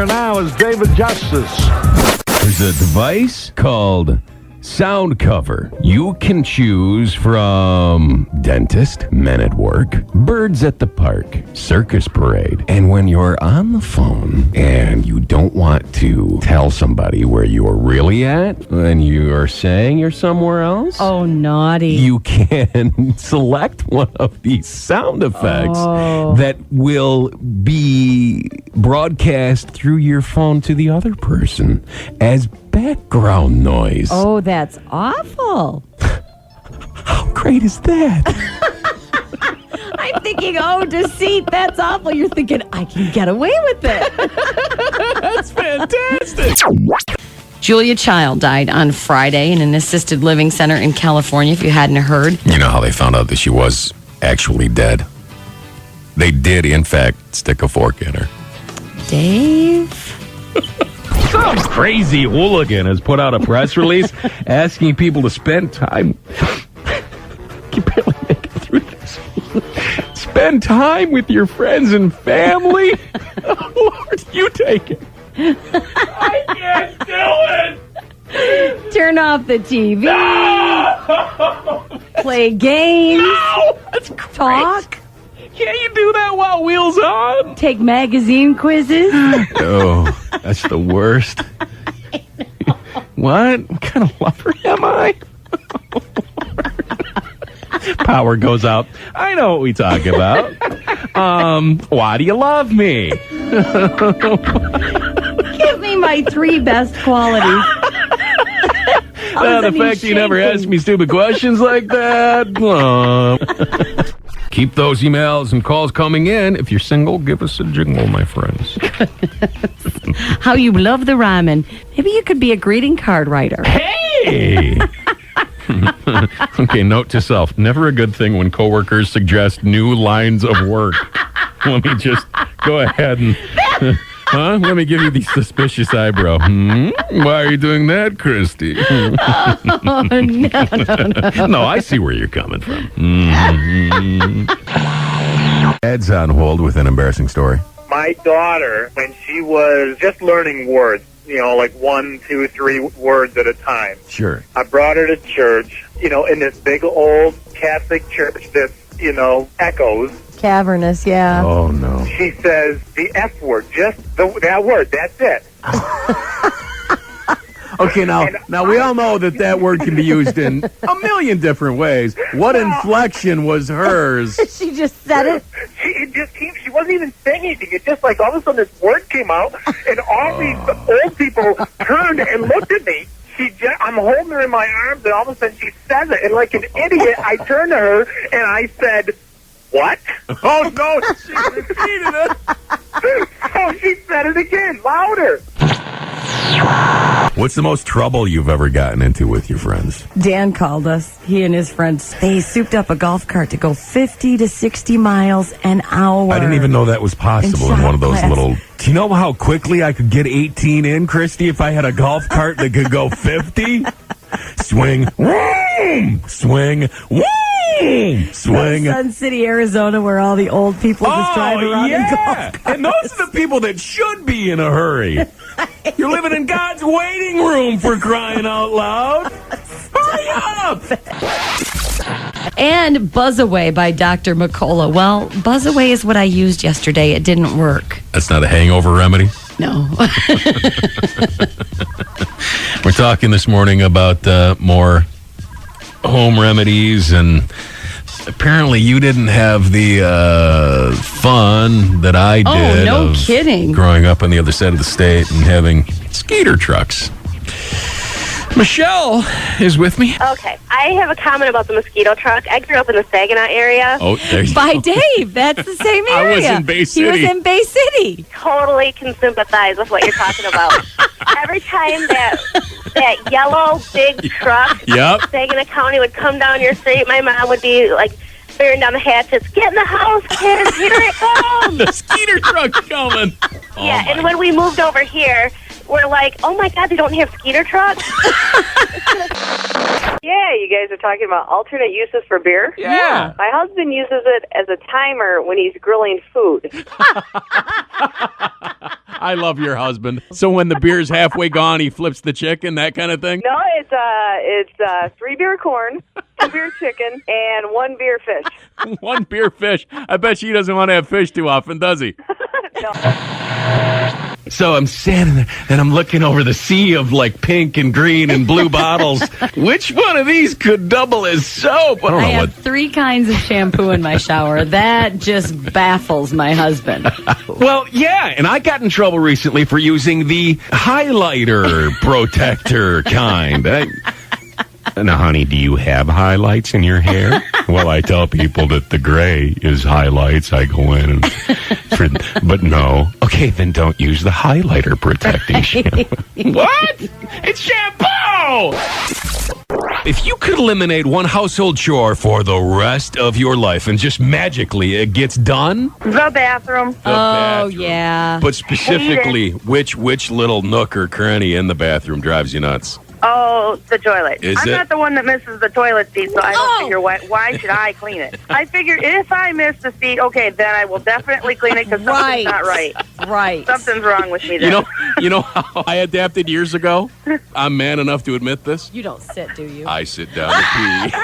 here now is David Justus. There's a device called Sound Cover. You can choose from dentist, men at work, birds at the park, circus parade. And when you're on the phone and you don't want to tell somebody where you're really at and you are saying you're somewhere else, Oh, naughty. you can select one of these sound effects that will be broadcast through your phone to the other person as background noise. Oh, that's awful. How great is that? I'm thinking, oh, deceit, that's awful. You're thinking, I can get away with it. That's fantastic. Julia Child died on Friday in an assisted living center in California, if you hadn't heard. You know how they found out that she was actually dead? They did, in fact, stick a fork in her. Dave? Some crazy hooligan has put out a press release asking people to spend time. You barely make it through this. Spend time with your friends and family. Oh, Lord, you take it. I can't do it. Turn off the TV. No! Play games. No! That's crazy. Talk. Can't you do that while wheels on? Take magazine quizzes. Oh, that's the worst. What kind of lover am I? Power goes out. I know what we talk about. Why do you love me? Give me my 3 best qualities. The fact that you never ask me stupid questions like that. Keep those emails and calls coming in. If you're single, give us a jingle, my friends. How you love the rhyming. Maybe you could be a greeting card writer. Hey! Okay, note to self. Never a good thing when coworkers suggest new lines of work. Let me just go ahead and... Let me give you the suspicious eyebrow. Why are you doing that, Christy? Oh, no. No, I see where you're coming from. Ed's on hold with an embarrassing story. My daughter, when she was just learning words, like 1, 2, 3 words at a time. Sure. I brought her to church, in this big old Catholic church that, echoes. Cavernous, yeah. Oh, no. She says the F word, just that word, that's it. Okay, now we all know that word can be used in a million different ways. What inflection was hers? She just said it. She wasn't even saying anything. It just like all of a sudden this word came out, and all these old people turned and looked at me. I'm holding her in my arms, and all of a sudden she says it, and like an idiot, I turned to her and I said, "What?" Oh, no, she repeated it. So she said it again, louder. What's the most trouble you've ever gotten into with your friends? Dan called us. He and his friends, they souped up a golf cart to go 50 to 60 miles an hour. I didn't even know that was possible in one of those class. little... Do you know how quickly I could get 18 in, Christy, if I had a golf cart that could go 50? Swing, whoom, swing, whoom, swing. Sun City, Arizona, where all the old people just drive around in golf carts. And those are the people that should be in a hurry. You're living in God's waiting room, for crying out loud. Hurry up! And Buzz Away by Dr. McCullough. Well, Buzz Away is what I used yesterday. It didn't work. That's not a hangover remedy? No. We're talking this morning about more home remedies, and apparently you didn't have the fun that I did. Oh, no kidding. Growing up on the other side of the state and having skeeter trucks. Michelle is with me. Okay. I have a comment about the mosquito truck. I grew up in the Saginaw area. Oh, there you By go. Dave. That's the same area. I was in Bay City. He was in Bay City. Totally can sympathize with what you're talking about. Every time that yellow big truck, Yep. Saginaw County, would come down your street, my mom would be like bearing down the hatches. Get in the house, kids. Here it comes. The skeeter truck's coming. Yeah, and when we moved over here, we're like, oh my God, they don't have skeeter trucks? Yeah, you guys are talking about alternate uses for beer? Yeah. My husband uses it as a timer when he's grilling food. I love your husband. So when the beer's halfway gone, he flips the chicken, that kind of thing? No, it's 3 beer corn, 2 beer chicken, and 1 beer fish. 1 beer fish. I bet she doesn't want to have fish too often, does he? No. So I'm standing there and I'm looking over the sea of like pink and green and blue bottles. Which one of these could double as soap? I don't I know have 3 kinds of shampoo in my shower. That just baffles my husband. Well, yeah, and I got in trouble recently for using the highlighter protector kind. Now, honey, do you have highlights in your hair? Well, I tell people that the gray is highlights. I go in but no. Okay, then don't use the highlighter protecting shampoo. What? It's shampoo! If you could eliminate one household chore for the rest of your life and just magically it gets done, The bathroom. the bathroom. Yeah. But specifically, which little nook or cranny in the bathroom drives you nuts? Oh, the toilet. Is I'm it? not the one that misses the toilet seat, so I don't figure why should I clean it? I figure if I miss the seat, okay, then I will definitely clean it because something's not right. Right. Something's wrong with me there. You know how I adapted years ago? I'm man enough to admit this. You don't sit, do you? I sit down to pee.